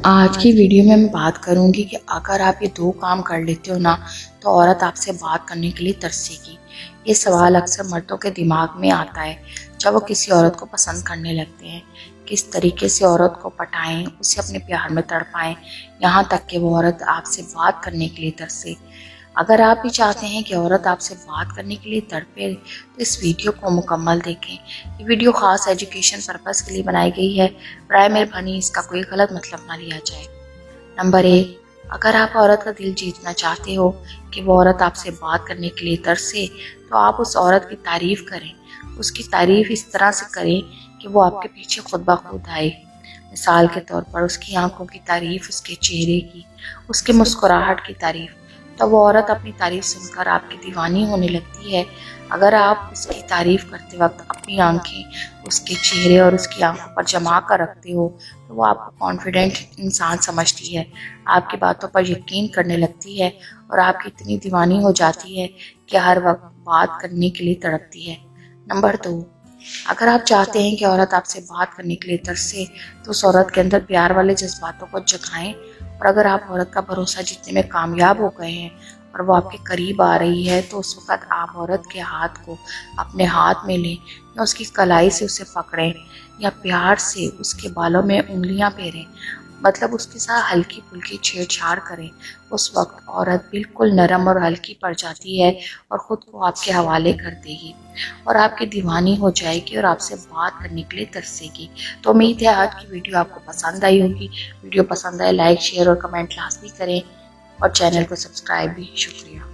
آج کی ویڈیو میں بات کروں گی کہ اگر آپ یہ دو کام کر لیتے ہو نا تو عورت آپ سے بات کرنے کے لیے ترسے گی۔ یہ سوال اکثر مردوں کے دماغ میں آتا ہے جب وہ کسی عورت کو پسند کرنے لگتے ہیں۔ کس طریقے سے عورت کو پٹائیں، اسے اپنے پیار میں تڑپائیں، یہاں تک کہ وہ عورت آپ سے بات کرنے کے لیے ترسے۔ اگر آپ بھی چاہتے ہیں کہ عورت آپ سے بات کرنے کے لیے تڑپے تو اس ویڈیو کو مکمل دیکھیں۔ یہ ویڈیو خاص ایجوکیشن پرپس کے لیے بنائی گئی ہے، برائے مہربانی اس کا کوئی غلط مطلب نہ لیا جائے۔ نمبر 1، اگر آپ عورت کا دل جیتنا چاہتے ہو کہ وہ عورت آپ سے بات کرنے کے لیے ترسے تو آپ اس عورت کی تعریف کریں۔ اس کی تعریف اس طرح سے کریں کہ وہ آپ کے پیچھے خود بخود آئے۔ مثال کے طور پر اس کی آنکھوں کی تعریف، اس کے چہرے کی، اس کے مسکراہٹ کی تعریف۔ تو وہ عورت اپنی تعریف سن کر آپ کی دیوانی ہونے لگتی ہے۔ اگر آپ اس کی تعریف کرتے وقت اپنی آنکھیں اس کے چہرے اور اس کی آنکھوں پر جما کر رکھتے ہو تو وہ آپ کو کانفیڈنٹ انسان سمجھتی ہے، آپ کی باتوں پر یقین کرنے لگتی ہے اور آپ کی اتنی دیوانی ہو جاتی ہے کہ ہر وقت بات کرنے کے لیے تڑپتی ہے۔ نمبر 2، اگر آپ چاہتے ہیں کہ عورت آپ سے بات کرنے کے لیے ترسے تو اس عورت کے اندر پیار والے جذباتوں کو جگائیں، اور اگر آپ عورت کا بھروسہ جیتنے میں کامیاب ہو گئے ہیں اور وہ آپ کے قریب آ رہی ہے تو اس وقت آپ عورت کے ہاتھ کو اپنے ہاتھ میں لیں یا اس کی کلائی سے اسے پکڑیں یا پیار سے اس کے بالوں میں انگلیاں پھیریں، مطلب اس کے ساتھ ہلکی پھلکی چھیڑ چھاڑ کریں۔ اس وقت عورت بالکل نرم اور ہلکی پڑ جاتی ہے اور خود کو آپ کے حوالے کر دے گی اور آپ کی دیوانی ہو جائے گی اور آپ سے بات کرنے کے لیے ترسے گی۔ تو امید ہے آج کی ویڈیو آپ کو پسند آئی ہوگی۔ ویڈیو پسند آئے لائک، شیئر اور کمنٹ لازمی کریں اور چینل کو سبسکرائب بھی۔ شکریہ۔